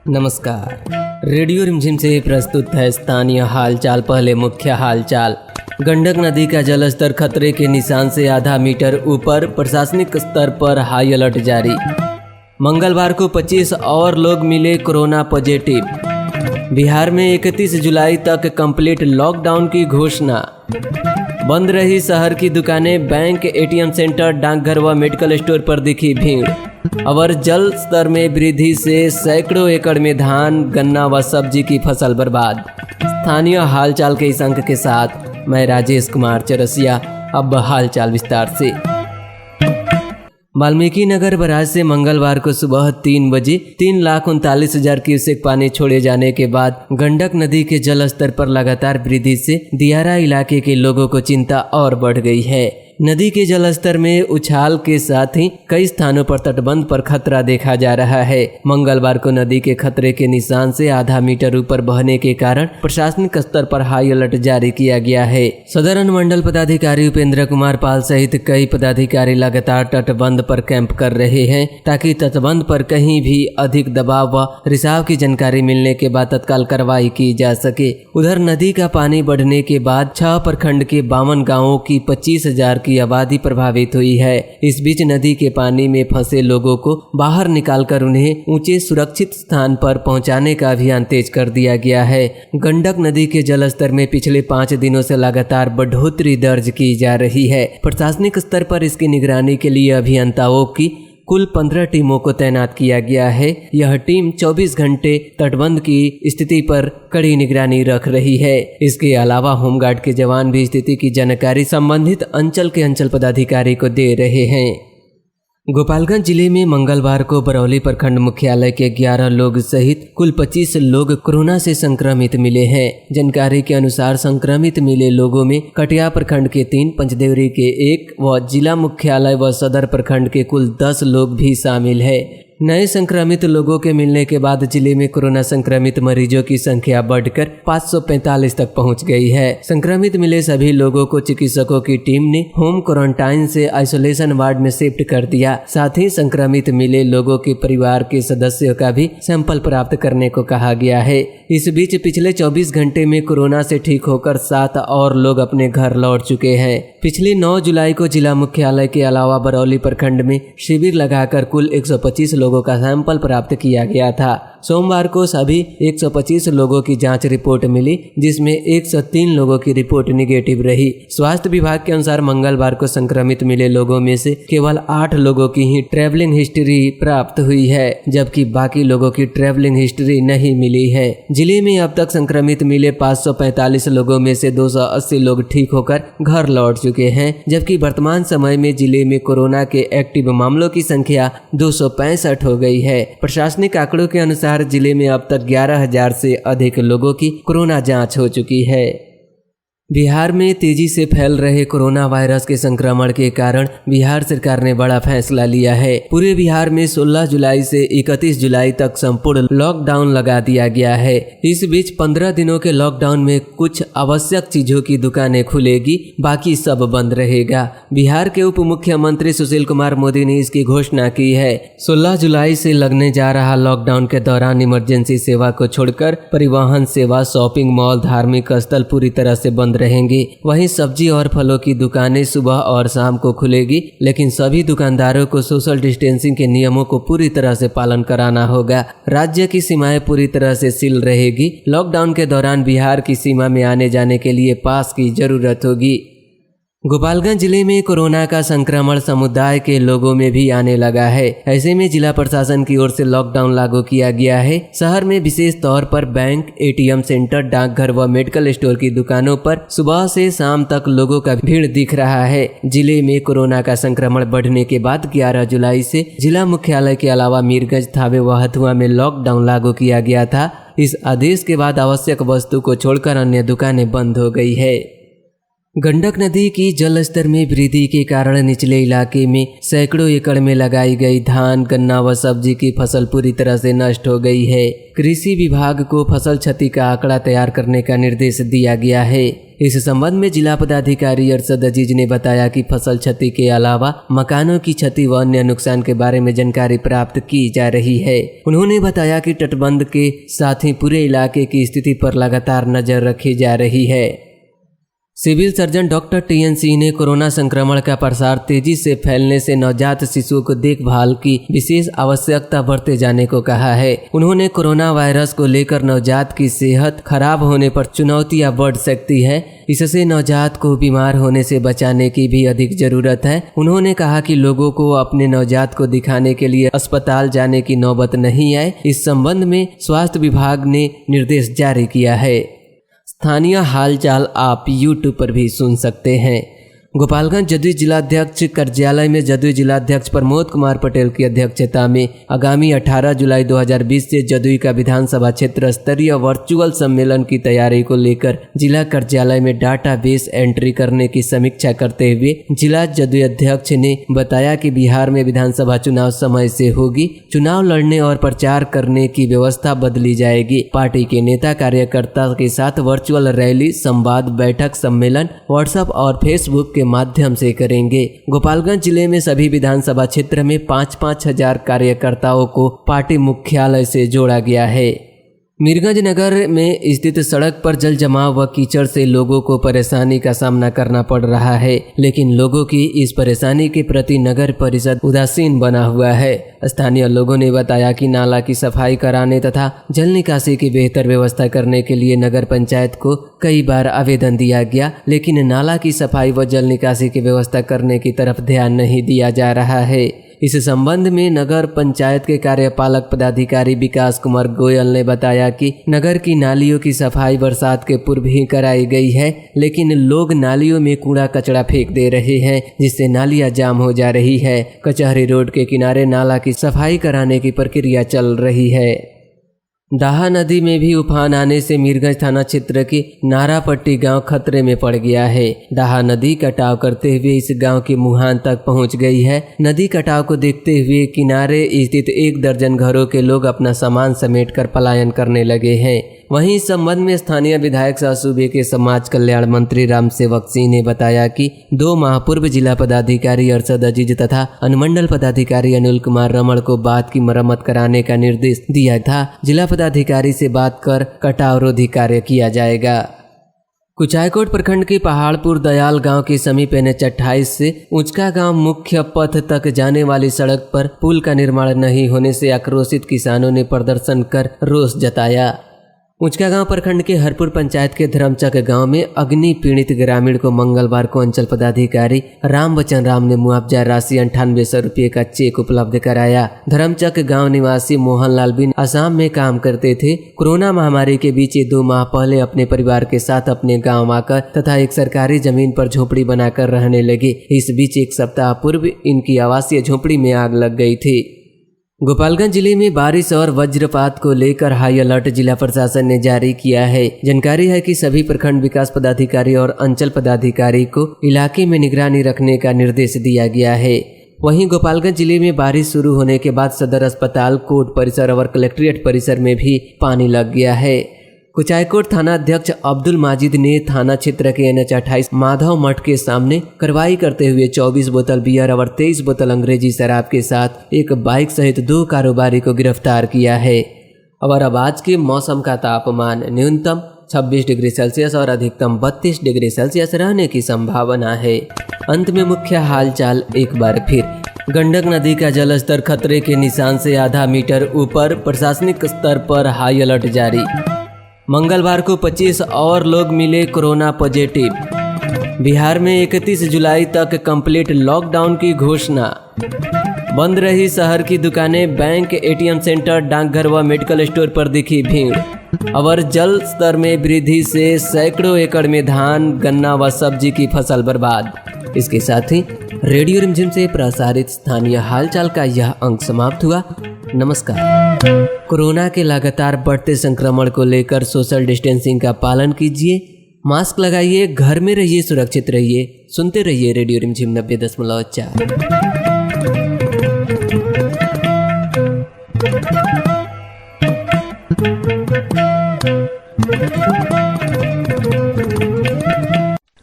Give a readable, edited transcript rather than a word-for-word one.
नमस्कार। रेडियो रिमझिम से प्रस्तुत है स्थानीय हालचाल। पहले मुख्य हालचाल। गंडक नदी का जलस्तर खतरे के निशान से आधा मीटर ऊपर, प्रशासनिक स्तर पर हाई अलर्ट जारी। मंगलवार को 25 और लोग मिले कोरोना पॉजिटिव। बिहार में 31 जुलाई तक कंप्लीट लॉकडाउन की घोषणा। बंद रही शहर की दुकानें, बैंक, एटीएम सेंटर, डाकघर व मेडिकल स्टोर पर दिखी भीड़। अवर जल स्तर में वृद्धि से सैकड़ों एकड़ में धान, गन्ना व सब्जी की फसल बर्बाद। स्थानीय हालचाल के इस अंक के साथ मैं राजेश कुमार चरसिया। अब हालचाल विस्तार से। वाल्मीकि नगर बराज से मंगलवार को सुबह 3 बजे 3,39,000 क्यूसेक पानी छोड़े जाने के बाद गंडक नदी के जल स्तर पर लगातार वृद्धि से दियारा इलाके के लोगों को चिंता और बढ़ गई है। नदी के जलस्तर में उछाल के साथ ही कई स्थानों पर तटबंध पर खतरा देखा जा रहा है। मंगलवार को नदी के खतरे के निशान से आधा मीटर ऊपर बहने के कारण प्रशासनिक स्तर पर हाई अलर्ट जारी किया गया है। सदर अनुमंडल पदाधिकारी उपेंद्र कुमार पाल सहित कई पदाधिकारी लगातार तटबंध पर कैंप कर रहे हैं ताकि तटबंध पर कहीं भी अधिक दबाव व रिसाव की जानकारी मिलने के बाद तत्काल कार्रवाई की जा सके। उधर नदी का पानी बढ़ने के बाद 6 प्रखंड के 52 गाँवों की 25,000 की आबादी प्रभावित हुई है। इस बीच नदी के पानी में फंसे लोगों को बाहर निकालकर उन्हें ऊंचे सुरक्षित स्थान पर पहुंचाने का अभियान तेज कर दिया गया है। गंडक नदी के जलस्तर में पिछले 5 दिनों से लगातार बढ़ोतरी दर्ज की जा रही है। प्रशासनिक स्तर पर इसकी निगरानी के लिए अभियंताओं की कुल 15 टीमों को तैनात किया गया है। यह टीम 24 घंटे तटबंध की स्थिति पर कड़ी निगरानी रख रही है। इसके अलावा होमगार्ड के जवान भी स्थिति की जानकारी संबंधित अंचल के अंचल पदाधिकारी को दे रहे हैं। गोपालगंज जिले में मंगलवार को बरौली प्रखंड मुख्यालय के 11 लोग सहित कुल 25 लोग कोरोना से संक्रमित मिले हैं। जानकारी के अनुसार संक्रमित मिले लोगों में कटिया प्रखंड के 3, पंचदेवरी के 1 व जिला मुख्यालय व सदर प्रखंड के कुल 10 लोग भी शामिल है। नए संक्रमित लोगों के मिलने के बाद जिले में कोरोना संक्रमित मरीजों की संख्या बढ़कर 545 तक पहुंच गई है। संक्रमित मिले सभी लोगों को चिकित्सकों की टीम ने होम क्वारंटाइन से आइसोलेशन वार्ड में शिफ्ट कर दिया। साथ ही संक्रमित मिले लोगों के परिवार के सदस्यों का भी सैंपल प्राप्त करने को कहा गया है। इस बीच पिछले 24 घंटे में कोरोना से ठीक होकर 7 और लोग अपने घर लौट चुके हैं। पिछले 9 जुलाई को जिला मुख्यालय के अलावा बरौली प्रखंड में शिविर लगाकर कुल 125 लोगों का सैंपल प्राप्त किया गया था। सोमवार को सभी 125 लोगों की जांच रिपोर्ट मिली, जिसमें 103 लोगों की रिपोर्ट निगेटिव रही। स्वास्थ्य विभाग के अनुसार मंगलवार को संक्रमित मिले लोगों में से केवल 8 लोगों की ही ट्रैवलिंग हिस्ट्री प्राप्त हुई है, जबकि बाकी लोगों की ट्रैवलिंग हिस्ट्री नहीं मिली है। जिले में अब तक संक्रमित मिले 545 लोगों में से 280 लोग ठीक होकर घर लौट चुके हैं, जबकि वर्तमान समय में जिले में कोरोना के एक्टिव मामलों की संख्या 265 हो गई है। प्रशासनिक आंकड़ों के अनुसार जिले में अब तक 11,000 से अधिक लोगों की कोरोना जांच हो चुकी है। बिहार में तेजी से फैल रहे कोरोना वायरस के संक्रमण के कारण बिहार सरकार ने बड़ा फैसला लिया है। पूरे बिहार में 16 जुलाई से 31 जुलाई तक संपूर्ण लॉकडाउन लगा दिया गया है। इस बीच 15 दिनों के लॉकडाउन में कुछ आवश्यक चीजों की दुकानें खुलेगी, बाकी सब बंद रहेगा। बिहार के उप मुख्यमंत्री सुशील कुमार मोदी ने इसकी घोषणा की है। 16 जुलाई से लगने जा रहा लॉकडाउन के दौरान इमरजेंसी सेवा को छोड़कर परिवहन सेवा, शॉपिंग मॉल, धार्मिक स्थल पूरी तरह से बंद रहेंगे। वहीं सब्जी और फलों की दुकानें सुबह और शाम को खुलेगी, लेकिन सभी दुकानदारों को सोशल डिस्टेंसिंग के नियमों को पूरी तरह से पालन कराना होगा। राज्य की सीमाएं पूरी तरह से सील रहेगी। लॉकडाउन के दौरान बिहार की सीमा में आने जाने के लिए पास की जरूरत होगी। गोपालगंज जिले में कोरोना का संक्रमण समुदाय के लोगों में भी आने लगा है। ऐसे में जिला प्रशासन की ओर से लॉकडाउन लागू किया गया है। शहर में विशेष तौर पर बैंक, एटीएम सेंटर, डाकघर व मेडिकल स्टोर की दुकानों पर सुबह से शाम तक लोगों का भीड़ दिख रहा है। जिले में कोरोना का संक्रमण बढ़ने के बाद 11 जुलाई से जिला मुख्यालय के अलावा मीरगंज, थावे व हथुआ में लॉकडाउन लागू किया गया था। इस आदेश के बाद आवश्यक वस्तु को छोड़कर अन्य दुकानें बंद हो गई है। गंडक नदी की जल स्तर में वृद्धि के कारण निचले इलाके में सैकड़ों एकड़ में लगाई गई धान, गन्ना व सब्जी की फसल पूरी तरह से नष्ट हो गई है। कृषि विभाग को फसल क्षति का आंकड़ा तैयार करने का निर्देश दिया गया है। इस संबंध में जिला पदाधिकारी अरशद अजीज ने बताया कि फसल क्षति के अलावा मकानों की क्षति व अन्य नुकसान के बारे में जानकारी प्राप्त की जा रही है। उन्होंने बताया कि तटबंध के साथ ही पूरे इलाके की स्थिति पर लगातार नजर रखी जा रही है। Civil surgeon doctor TN Singh ने कोरोना संक्रमण का प्रसार तेजी से फैलने से नवजात शिशुओं को देखभाल की विशेष आवश्यकता बढ़ते जाने को कहा है। उन्होंने कोरोना वायरस को लेकर नवजात की सेहत खराब होने पर चुनौतियां बढ़ सकती है, इससे नवजात को बीमार होने से बचाने की भी अधिक जरूरत है। उन्होंने कहा कि लोगों को अपने नवजात को दिखाने के लिए अस्पताल जाने की नौबत नहीं आए। इस संबंध में स्वास्थ्य विभाग ने निर्देश जारी किया है। स्थानीय हालचाल आप YouTube पर भी सुन सकते हैं। गोपालगंज जदयू जिलाध्यक्ष कार्यालय में जदयू जिलाध्यक्ष प्रमोद कुमार पटेल की अध्यक्षता में आगामी 18 जुलाई 2020 से जदयू का विधानसभा क्षेत्र स्तरीय वर्चुअल सम्मेलन की तैयारी को लेकर जिला कार्यालय में डाटाबेस एंट्री करने की समीक्षा करते हुए जिला जदयू अध्यक्ष ने बताया कि बिहार में विधानसभा चुनाव समय से होगी। चुनाव लड़ने और प्रचार करने की व्यवस्था बदली जाएगी। पार्टी के नेता कार्यकर्ता के साथ वर्चुअल रैली, संवाद, बैठक, सम्मेलन व्हाट्सएप और फेसबुक के माध्यम से करेंगे। गोपालगंज जिले में सभी विधानसभा क्षेत्र में 5-5 हजार कार्यकर्ताओं को पार्टी मुख्यालय से जोड़ा गया है। मीरगंज नगर में स्थित सड़क पर जल जमाव व कीचड़ से लोगों को परेशानी का सामना करना पड़ रहा है, लेकिन लोगों की इस परेशानी के प्रति नगर परिषद उदासीन बना हुआ है। स्थानीय लोगों ने बताया कि नाला की सफाई कराने तथा जल निकासी की बेहतर व्यवस्था करने के लिए नगर पंचायत को कई बार आवेदन दिया गया, लेकिन नाला की सफाई व जल निकासी की व्यवस्था करने की तरफ ध्यान नहीं दिया जा रहा है। इस संबंध में नगर पंचायत के कार्यपालक पदाधिकारी विकास कुमार गोयल ने बताया कि नगर की नालियों की सफाई बरसात के पूर्व ही कराई गई है, लेकिन लोग नालियों में कूड़ा कचरा फेंक दे रहे हैं, जिससे नालियां जाम हो जा रही है। कचहरी रोड के किनारे नाला की सफाई कराने की प्रक्रिया चल रही है। दाहा नदी में भी उफान आने से मीरगंज थाना क्षेत्र के नारापट्टी गांव खतरे में पड़ गया है। दाहा नदी कटाव करते हुए इस गांव के मुहान तक पहुंच गई है। नदी कटाव को देखते हुए किनारे स्थित 1 दर्जन घरों के लोग अपना सामान समेटकर पलायन करने लगे हैं। वहीं इस संबंध में स्थानीय विधायक सह सूबे के समाज कल्याण मंत्री रामसेवक सिंह ने बताया कि 2 माह पूर्व जिला पदाधिकारी अरशद अजीज तथा अनुमंडल पदाधिकारी अनिल कुमार रमण को बांध की मरम्मत कराने का निर्देश दिया था। जिला पदाधिकारी से बात कर कटाव रोधी कार्य किया जाएगा। कुचायकोट प्रखंड के पहाड़पुर दयाल गांव के समीप NH 28 से उचका गांव मुख्य पथ तक जाने वाली सड़क पर पुल का निर्माण नहीं होने से आक्रोशित किसानों ने प्रदर्शन कर रोष जताया। उचका गांव प्रखंड के हरपुर पंचायत के धर्मचक गांव में अग्नि पीड़ित ग्रामीण को मंगलवार को अंचल पदाधिकारी राम बचन राम ने मुआवजा राशि 9800 रुपये का चेक उपलब्ध कराया। धर्मचक गांव निवासी मोहनलाल बिन असम में काम करते थे। कोरोना महामारी के बीच 2 माह पहले अपने परिवार के साथ अपने गाँव आकर तथा एक सरकारी जमीन पर झोपड़ी बनाकर रहने लगे। इस बीच 1 सप्ताह पूर्व इनकी आवासीय झोपड़ी में आग लग गई थी। गोपालगंज जिले में बारिश और वज्रपात को लेकर हाई अलर्ट जिला प्रशासन ने जारी किया है। जानकारी है कि सभी प्रखंड विकास पदाधिकारी और अंचल पदाधिकारी को इलाके में निगरानी रखने का निर्देश दिया गया है। वहीं गोपालगंज जिले में बारिश शुरू होने के बाद सदर अस्पताल, कोर्ट परिसर और कलेक्ट्रेट परिसर में भी पानी लग गया है। कुचायकोट थाना अध्यक्ष अब्दुल माजिद ने थाना क्षेत्र के NH 28 माधव मठ के सामने कार्रवाई करते हुए 24 बोतल बियर और 23 बोतल अंग्रेजी शराब के साथ एक बाइक सहित 2 कारोबारी को गिरफ्तार किया है। और अब आज के मौसम का तापमान न्यूनतम 26 डिग्री सेल्सियस और अधिकतम 32 डिग्री सेल्सियस रहने की संभावना है। अंत में मुख्य हालचाल एक बार फिर। गंडक नदी का जलस्तर खतरे के निशान से आधा मीटर ऊपर, प्रशासनिक स्तर पर हाई अलर्ट जारी। मंगलवार को 25 और लोग मिले कोरोना पॉजिटिव। बिहार में 31 जुलाई तक कंप्लीट लॉकडाउन की घोषणा। बंद रही शहर की दुकानें, बैंक, ATM सेंटर, डाकघर व मेडिकल स्टोर पर दिखी भीड़। और जल स्तर में वृद्धि से सैकड़ों एकड़ में धान, गन्ना व सब्जी की फसल बर्बाद। इसके साथ ही रेडियो रिमझिम से प्रसारित स्थानीय हालचाल का यह अंक समाप्त हुआ। नमस्कार। कोरोना के लगातार बढ़ते संक्रमण को लेकर सोशल डिस्टेंसिंग का पालन कीजिए, मास्क लगाइए, घर में रहिए, सुरक्षित रहिए। सुनते रहिए रेडियो रिमझिम 90.4।